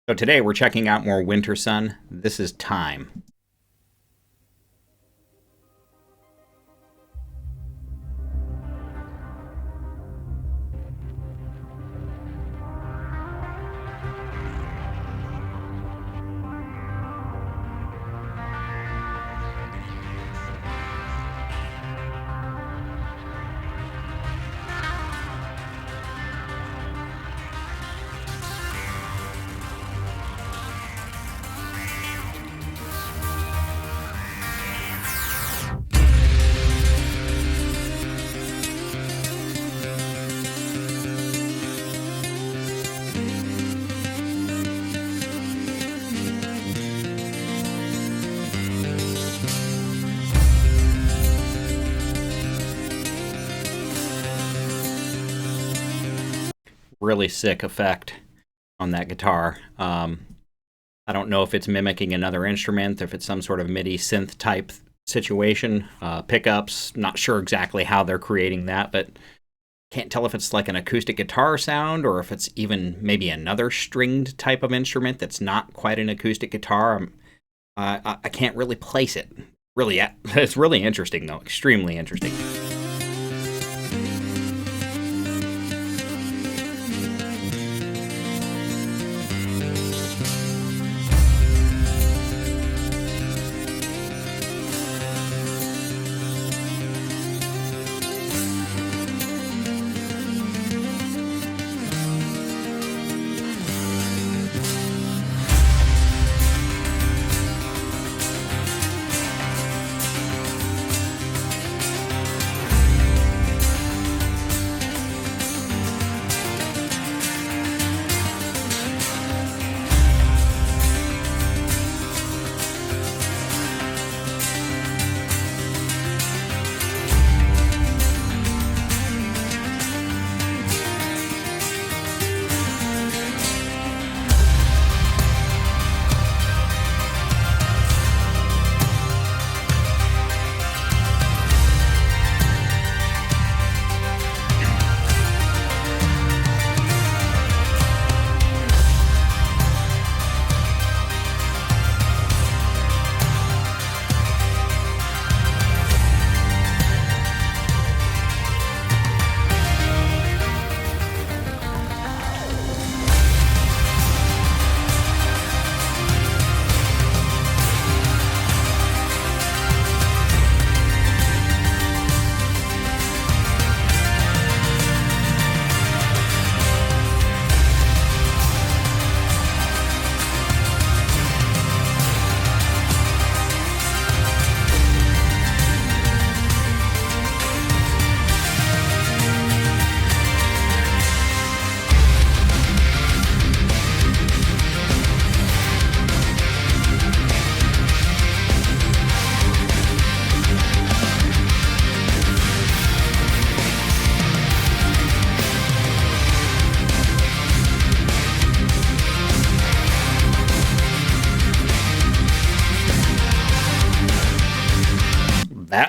So today we're checking out more WINTERSUN. This is Time. Really sick effect on that guitar. I don't know if it's mimicking another instrument, if it's some sort of MIDI synth type situation. Pickups, not sure exactly how they're creating that, but can't tell if it's like an acoustic guitar sound or if it's even maybe another stringed type of instrument that's not quite an acoustic guitar. I can't really place it. Really, it's really interesting though, extremely interesting.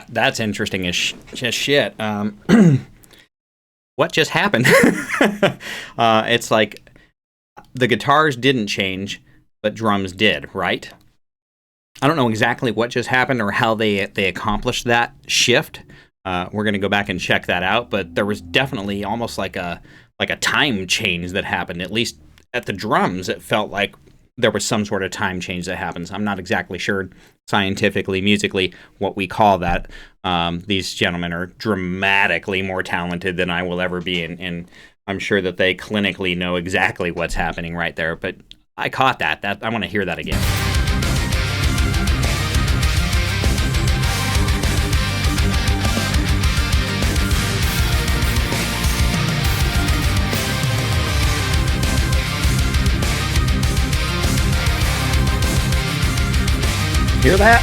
That's interesting as just shit. What just happened? It's like the guitars didn't change, but drums did, right? I don't know exactly what just happened or how they accomplished that shift. We're gonna go back and check that out, but there was definitely almost like a time change that happened. At least at the drums, it felt like there was some sort of time change that happens. I'm not exactly sure scientifically, musically, what we call that. These gentlemen are dramatically more talented than I will ever be, and I'm sure that they clinically know exactly what's happening right there. But I caught that. I want to hear that again. Hear that?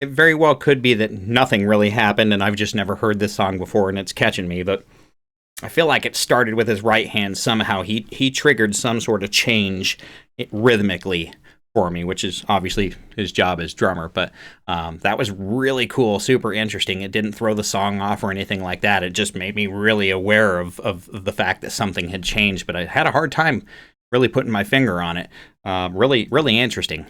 It very well could be that nothing really happened and I've just never heard this song before and it's catching me, but I feel like it started with his right hand somehow. He triggered some sort of change rhythmically for me, which is obviously his job as drummer. But that was really cool, super interesting. It didn't throw the song off or anything like that. It just made me really aware of the fact that something had changed. But I had a hard time really putting my finger on it. Really, really interesting.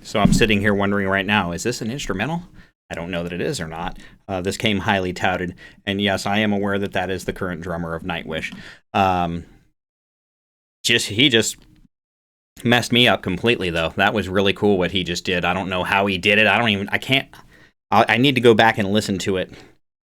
So I'm sitting here wondering right now, is this an instrumental? I don't know that it is or not. This came highly touted, and yes, I am aware that that is the current drummer of Nightwish. He just messed me up completely, though. That was really cool what he just did. I don't know how he did it. I need to go back and listen to it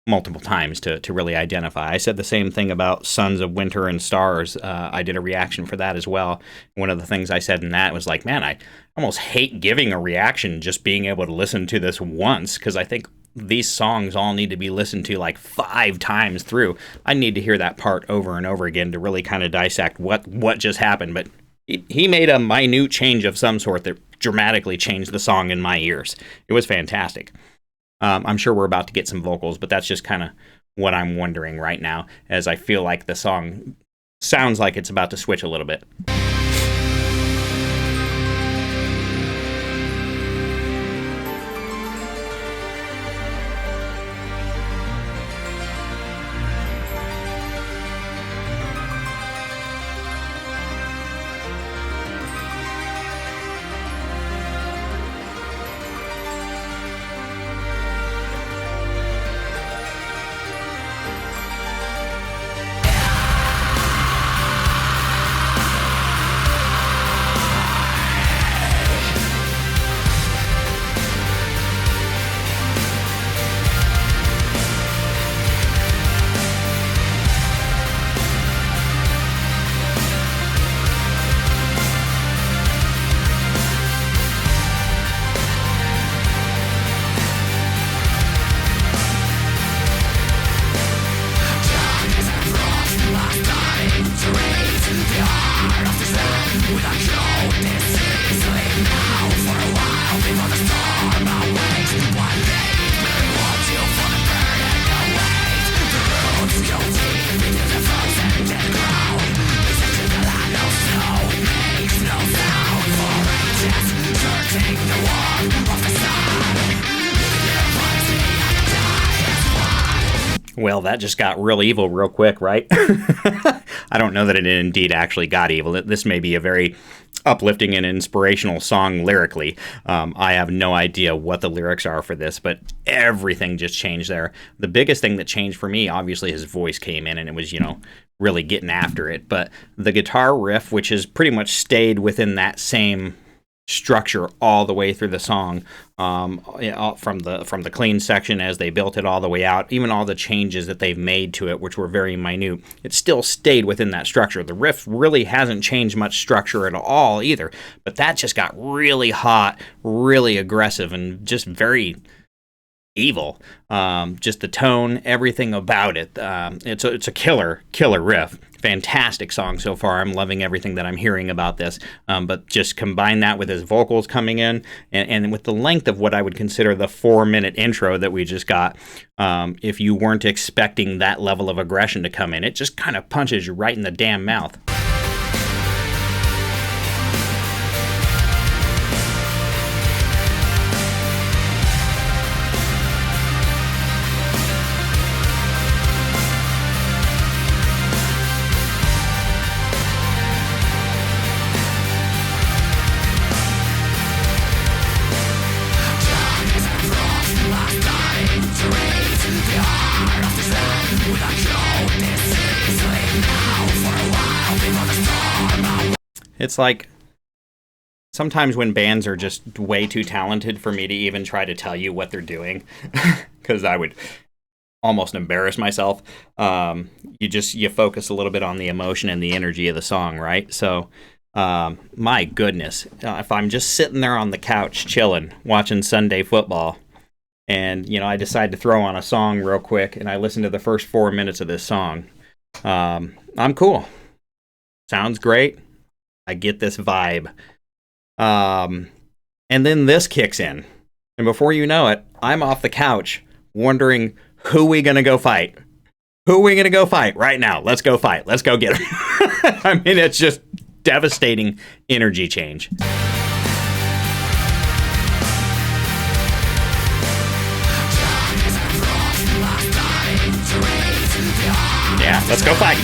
multiple times to really identify. I said the same thing about Sons of Winter and Stars. I did a reaction for that as well. One of the things I said in that was like, man, I almost hate giving a reaction just being able to listen to this once, because I think these songs all need to be listened to like 5 times through. I need to hear that part over and over again to really kind of dissect what just happened. But he made a minute change of some sort that dramatically changed the song in my ears. It was fantastic. I'm sure we're about to get some vocals, but that's just kind of what I'm wondering right now, as I feel like the song sounds like it's about to switch a little bit. Well, that just got real evil real quick, right? I don't know that it indeed actually got evil. This may be a very uplifting and inspirational song lyrically. I have no idea what the lyrics are for this, but everything just changed there. The biggest thing that changed for me, obviously, his voice came in and it was, really getting after it. But the guitar riff, which has pretty much stayed within that same structure all the way through the song, from the clean section as they built it all the way out, even all the changes that they've made to it, which were very minute, it still stayed within that structure. The riff really hasn't changed much structure at all either, but that just got really hot, really aggressive, and just very evil. Just the tone, everything about it. It's a killer riff. Fantastic song so far. I'm loving everything that I'm hearing about this. But just combine that with his vocals coming in, and with the length of what I would consider the 4-minute intro that we just got. If you weren't expecting that level of aggression to come in, it just kind of punches you right in the damn mouth. To reach the heart of the sun with a cold disease. It's like sometimes when bands are just way too talented for me to even try to tell you what they're doing, because I would almost embarrass myself. You focus a little bit on the emotion and the energy of the song, right? So, my goodness, if I'm just sitting there on the couch chilling, watching Sunday football, and I decide to throw on a song real quick, and I listen to the first 4 minutes of this song, I'm cool. Sounds great. I get this vibe. And then this kicks in, and before you know it, I'm off the couch wondering, who we gonna go fight? Who we gonna go fight right now? Let's go fight. Let's go get him. I mean, it's just devastating energy change. Yeah, let's go fight.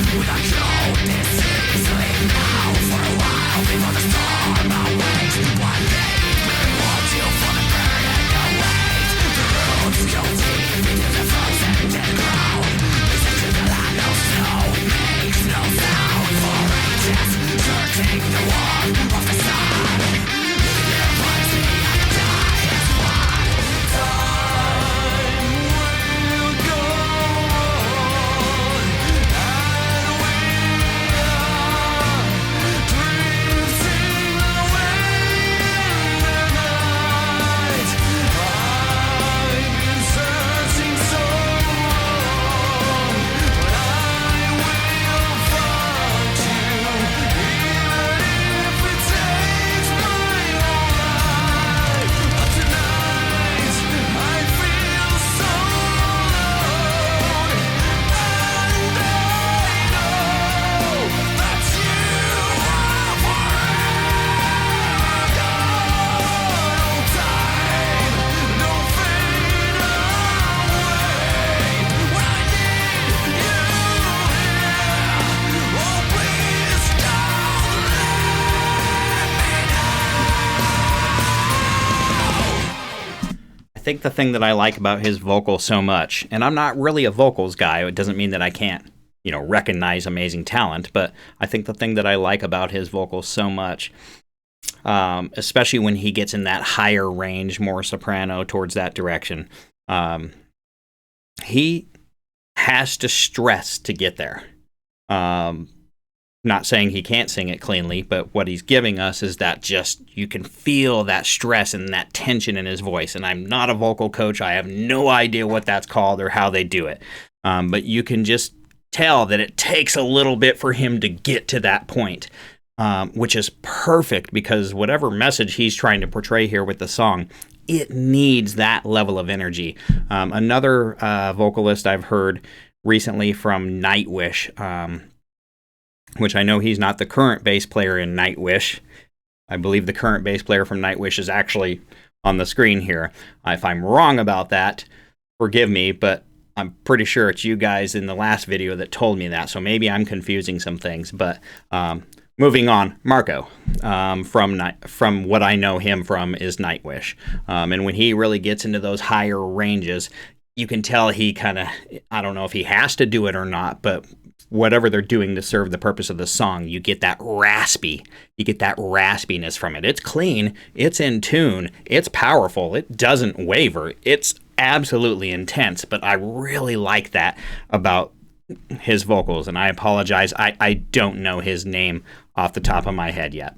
I think the thing that I like about his vocal so much, and I'm not really a vocals guy, it doesn't mean that I can't, recognize amazing talent, but I think the thing that I like about his vocals so much, especially when he gets in that higher range, more soprano towards that direction, he has to stress to get there. Not saying he can't sing it cleanly, but what he's giving us is that you can feel that stress and that tension in his voice. And I'm not a vocal coach. I have no idea what that's called or how they do it. But you can just tell that it takes a little bit for him to get to that point, which is perfect because whatever message he's trying to portray here with the song, it needs that level of energy. Another vocalist I've heard recently from Nightwish, which I know he's not the current bass player in Nightwish. I believe the current bass player from Nightwish is actually on the screen here. If I'm wrong about that, forgive me, but I'm pretty sure it's you guys in the last video that told me that, so maybe I'm confusing some things. But moving on, Marco, from what I know him from, is Nightwish. And when he really gets into those higher ranges, you can tell he kind of, I don't know if he has to do it or not, but whatever they're doing to serve the purpose of the song, you get that raspiness from it. It's clean, it's in tune, it's powerful, it doesn't waver, it's absolutely intense, but I really like that about his vocals, and I apologize, I don't know his name off the top of my head yet.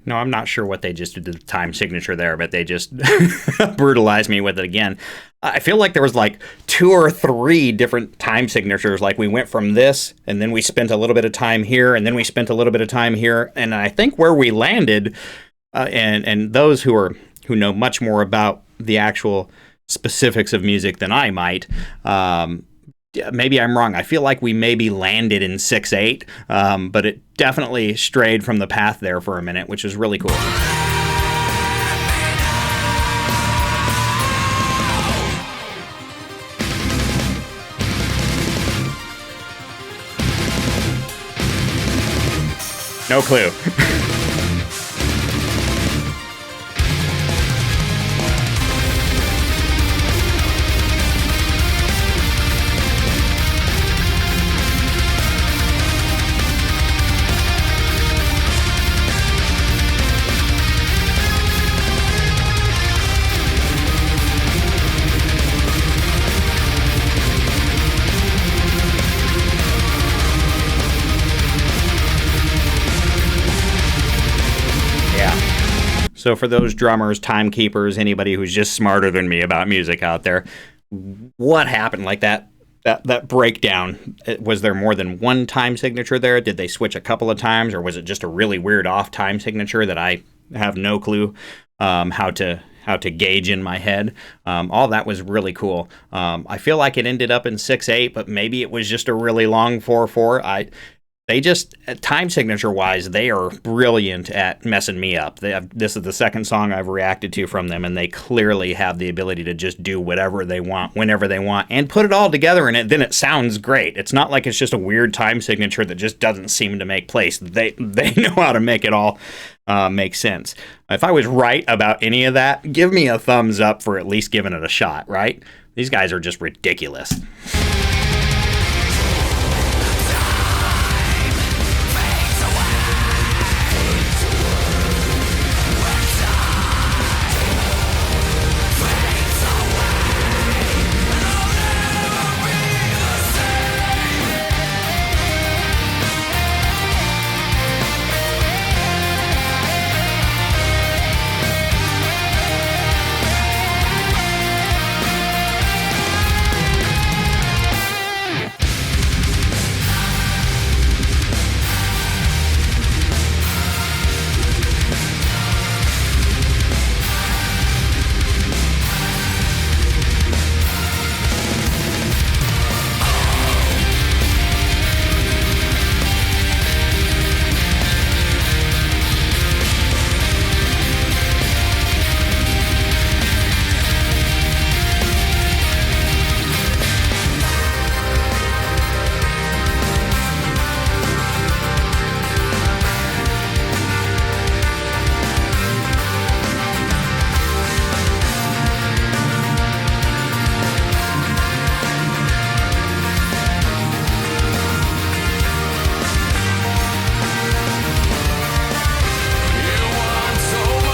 No, I'm not sure what they just did to the time signature there, but they just brutalized me with it again. I feel like there was like 2 or 3 different time signatures. Like we went from this, and then we spent a little bit of time here, and then we spent a little bit of time here. And I think where we landed, and those who know much more about the actual specifics of music than I might, maybe I'm wrong. I feel like we maybe landed in 6/8, but it definitely strayed from the path there for a minute, which is really cool. No clue. So for those drummers, timekeepers, anybody who's just smarter than me about music out there, what happened? Like that breakdown, was there more than one time signature there? Did they switch a couple of times, or was it just a really weird off time signature that I have no clue how to gauge in my head? All that was really cool. I feel like it ended up in 6/8, but maybe it was just a really long 4/4. They just, time signature-wise, they are brilliant at messing me up. This is the second song I've reacted to from them, and they clearly have the ability to just do whatever they want, whenever they want, and put it all together, and then it sounds great. It's not like it's just a weird time signature that just doesn't seem to make place. They know how to make it all make sense. If I was right about any of that, give me a thumbs up for at least giving it a shot, right? These guys are just ridiculous.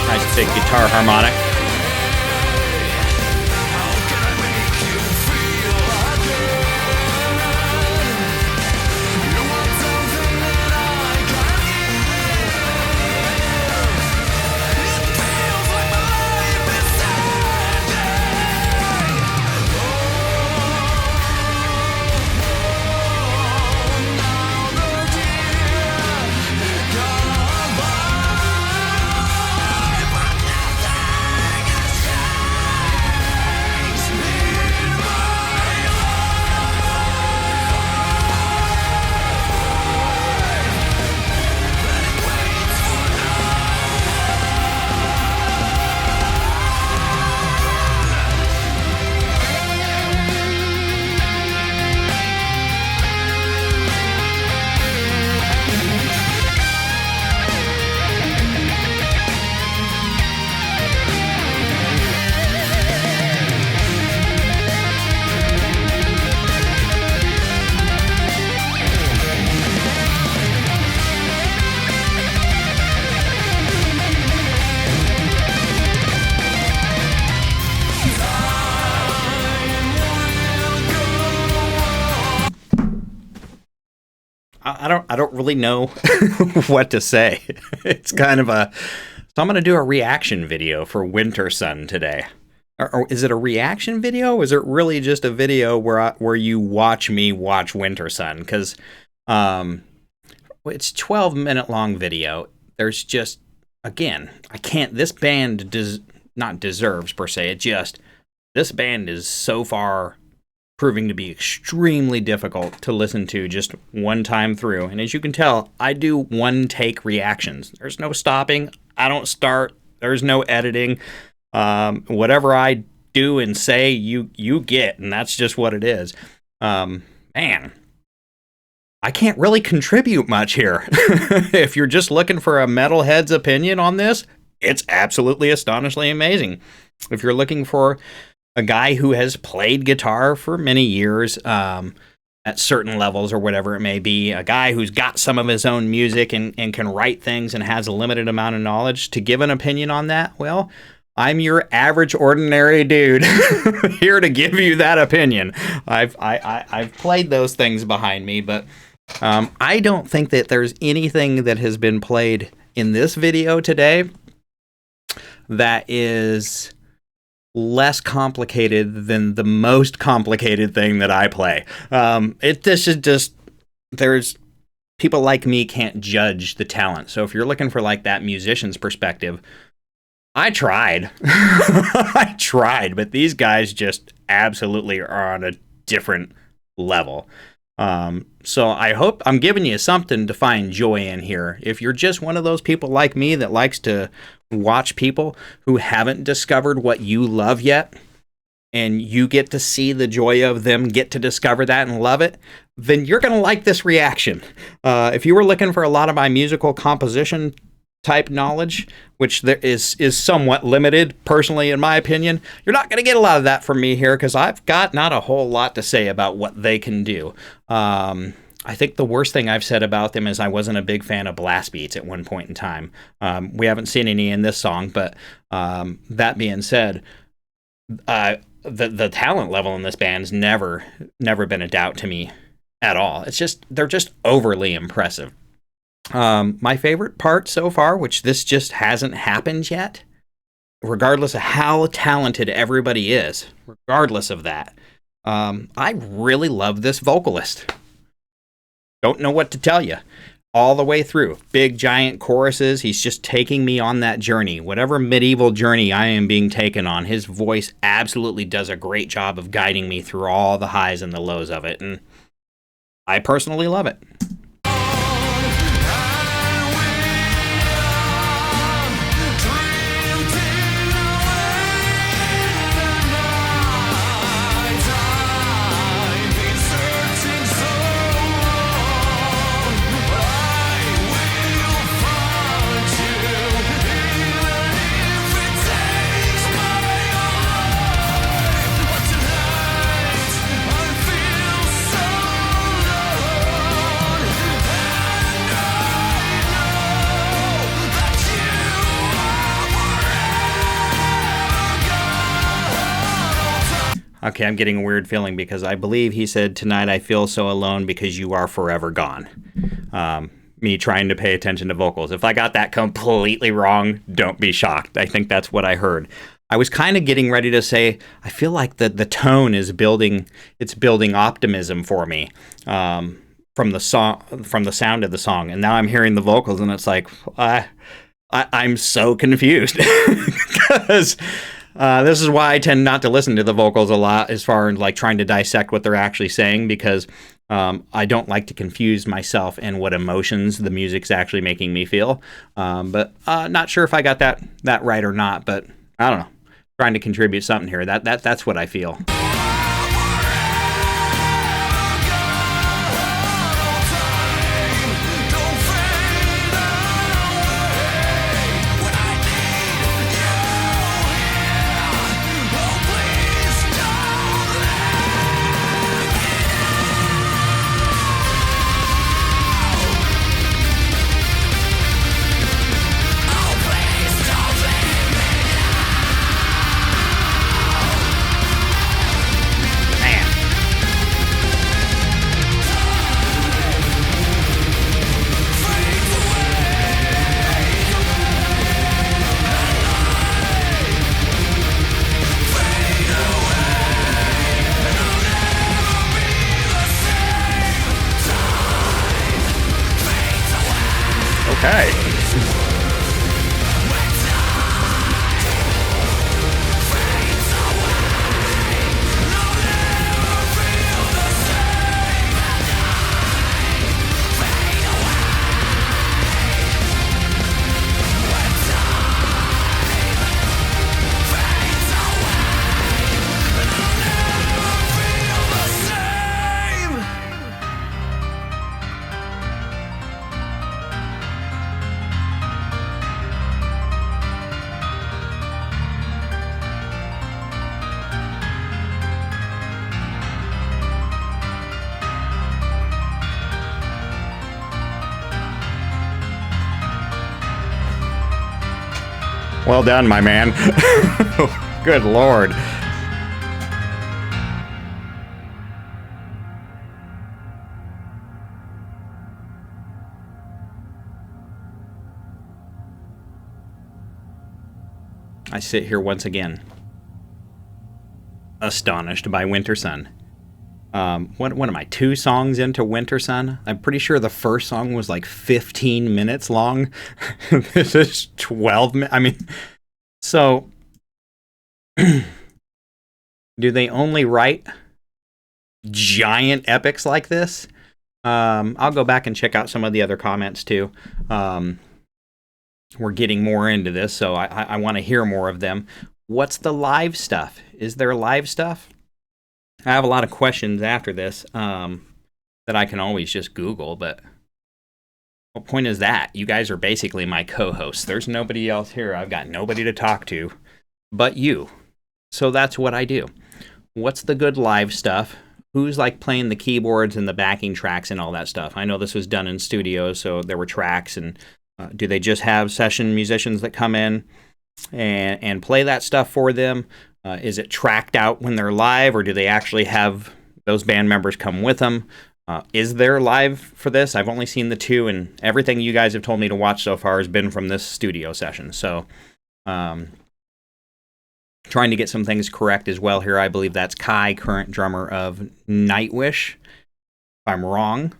Nice big guitar harmonic. I don't really know what to say. It's kind of a, so I'm going to do a reaction video for WINTERSUN today. Or is it a reaction video? Or is it really just a video where you watch me watch WINTERSUN? Because it's 12-minute long video. There's just, again, I can't, this band not deserves per se, it just, this band is so far proving to be extremely difficult to listen to just one time through. And as you can tell, I do one take reactions. There's no stopping. I don't start. There's no editing. Whatever I do and say, you get, and that's just what it is. Man, I can't really contribute much here. If you're just looking for a metalhead's opinion on this, it's absolutely astonishingly amazing. If you're looking for a guy who has played guitar for many years, at certain levels or whatever it may be, a guy who's got some of his own music and can write things and has a limited amount of knowledge, to give an opinion on that, well, I'm your average, ordinary dude here to give you that opinion. I've played those things behind me, but I don't think that there's anything that has been played in this video today that is less complicated than the most complicated thing that I play. This is just, there's people like me can't judge the talent. So if you're looking for like that musician's perspective, I tried. I tried, but these guys just absolutely are on a different level. So I hope I'm giving you something to find joy in here. If you're just one of those people like me that likes to watch people who haven't discovered what you love yet, and you get to see the joy of them get to discover that and love it, then you're going to like this reaction. If you were looking for a lot of my musical composition type knowledge, which there is somewhat limited, personally, in my opinion, you're not going to get a lot of that from me here, because I've got not a whole lot to say about what they can do. I think the worst thing I've said about them is I wasn't a big fan of blast beats at one point in time. We haven't seen any in this song, but that being said, the talent level in this band's never been a doubt to me at all. It's just, they're just overly impressive. My favorite part so far, which this just hasn't happened yet, regardless of how talented everybody is, regardless of that, I really love this vocalist. Don't know what to tell you. All the way through. Big, giant choruses. He's just taking me on that journey. Whatever medieval journey I am being taken on, his voice absolutely does a great job of guiding me through all the highs and the lows of it, and I personally love it. Okay, I'm getting a weird feeling because I believe he said, "Tonight I feel so alone because you are forever gone." Me trying to pay attention to vocals. If I got that completely wrong, don't be shocked. I think that's what I heard. I was kind of getting ready to say, I feel like the tone is building, it's building optimism for me from the song, from the sound of the song. And now I'm hearing the vocals and it's like, I'm so confused because this is why I tend not to listen to the vocals a lot as far as like trying to dissect what they're actually saying, because I don't like to confuse myself in what emotions the music's actually making me feel. But not sure if I got that right or not, but I don't know. Trying to contribute something here. That's what I feel. Okay. Well done, my man. Good Lord. I sit here once again, astonished by WINTERSUN. What am I, 2 songs into WINTERSUN? I'm pretty sure the first song was like 15 minutes long. This is 12 minutes. I mean, so do they only write giant epics like this? I'll go back and check out some of the other comments too. We're getting more into this, so I want to hear more of them. What's the live stuff? Is there live stuff? I have a lot of questions after this that I can always just Google, but what point is that? You guys are basically my co-hosts. There's nobody else here. I've got nobody to talk to but you. So that's what I do. What's the good live stuff? Who's like playing the keyboards and the backing tracks and all that stuff? I know this was done in studios, so there were tracks. And do they just have session musicians that come in and play that stuff for them? Is it tracked out when they're live, or do they actually have those band members come with them? Is there live for this? I've only seen the 2, and everything you guys have told me to watch so far has been from this studio session. So, trying to get some things correct as well here. I believe that's Kai, current drummer of Nightwish. If I'm wrong,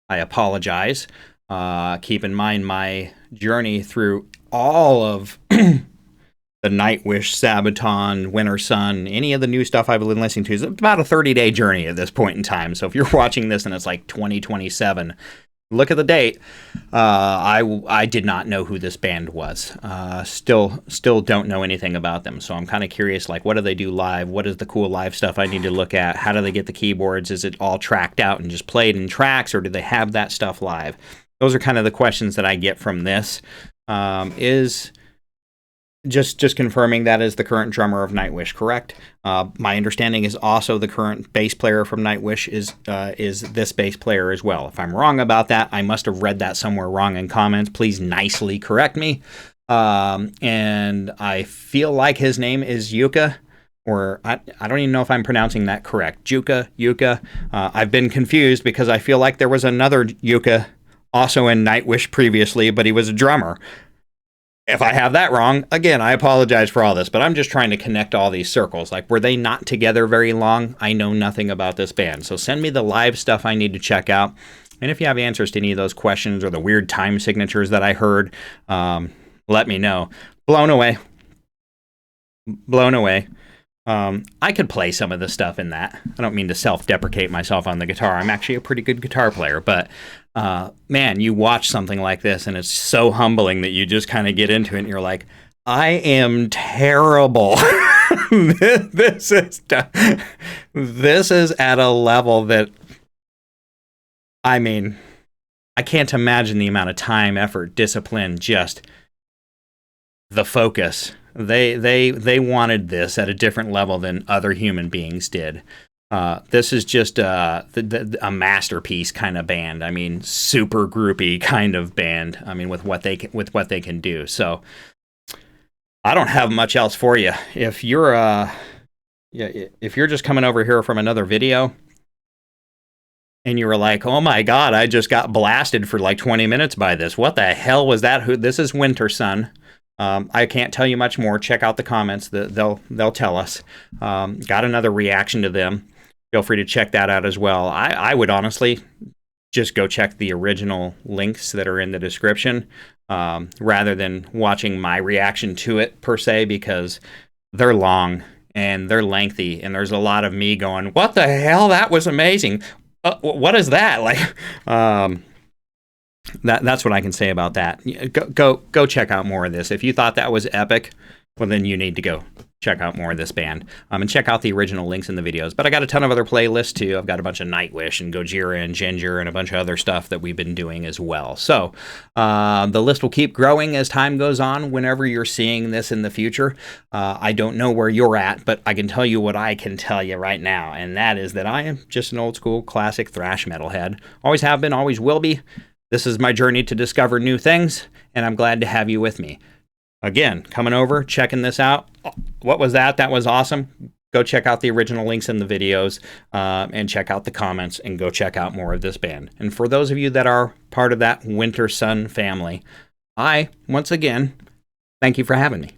I apologize. Keep in mind my journey through all of the Nightwish, Sabaton, WINTERSUN, any of the new stuff I've been listening to is about a 30-day journey at this point in time. So if you're watching this and it's like 2027, look at the date. I did not know who this band was. Still don't know anything about them. So I'm kind of curious, like, what do they do live? What is the cool live stuff I need to look at? How do they get the keyboards? Is it all tracked out and just played in tracks, or do they have that stuff live? Those are kind of the questions that I get from this. Is just confirming that is the current drummer of Nightwish, correct? My understanding is also the current bass player from Nightwish is this bass player as well. If I'm wrong about that, I must have read that somewhere wrong in comments. Please nicely correct me. And I feel like his name is Yuka, or I don't even know if I'm pronouncing that correct. Yuka. I've been confused because I feel like there was another Yuka also in Nightwish previously, but he was a drummer. If I have that wrong, again, I apologize for all this, but I'm just trying to connect all these circles. Like, were they not together very long? I know nothing about this band. So send me the live stuff I need to check out. And if you have answers to any of those questions or the weird time signatures that I heard, let me know. Blown away. I could play some of the stuff in that. I don't mean to self-deprecate myself on the guitar. I'm actually a pretty good guitar player, but man, you watch something like this and it's so humbling that you just kind of get into it and you're like, I am terrible. This is at a level that, I mean, I can't imagine the amount of time, effort, discipline, just the focus. They wanted this at a different level than other human beings did. This is just a masterpiece kind of band. I mean, super groupy kind of band. I mean, with what they can do. So I don't have much else for you. If you're just coming over here from another video and you were like, "Oh my God, I just got blasted for like 20 minutes by this. What the hell was that? This is WINTERSUN." I can't tell you much more. Check out the comments. They'll tell us. Got another reaction to them. Feel free to check that out as well. I would honestly just go check the original links that are in the description, rather than watching my reaction to it per se, because they're long and they're lengthy, and there's a lot of me going, "What the hell? That was amazing! What is that?" Like, that's what I can say about that. Go check out more of this. If you thought that was epic, well, then you need to go check out more of this band, and check out the original links in the videos. But I got a ton of other playlists too. I've got a bunch of Nightwish and Gojira and Ginger and a bunch of other stuff that we've been doing as well. So the list will keep growing as time goes on. Whenever you're seeing this in the future, I don't know where you're at, but I can tell you what I can tell you right now, and that is that I am just an old school classic thrash metalhead. Always have been, always will be. This is my journey to discover new things, and I'm glad to have you with me. Again, coming over, checking this out. What was that? That was awesome. Go check out the original links in the videos, and check out the comments, and go check out more of this band. And for those of you that are part of that WINTERSUN family, I, once again, thank you for having me.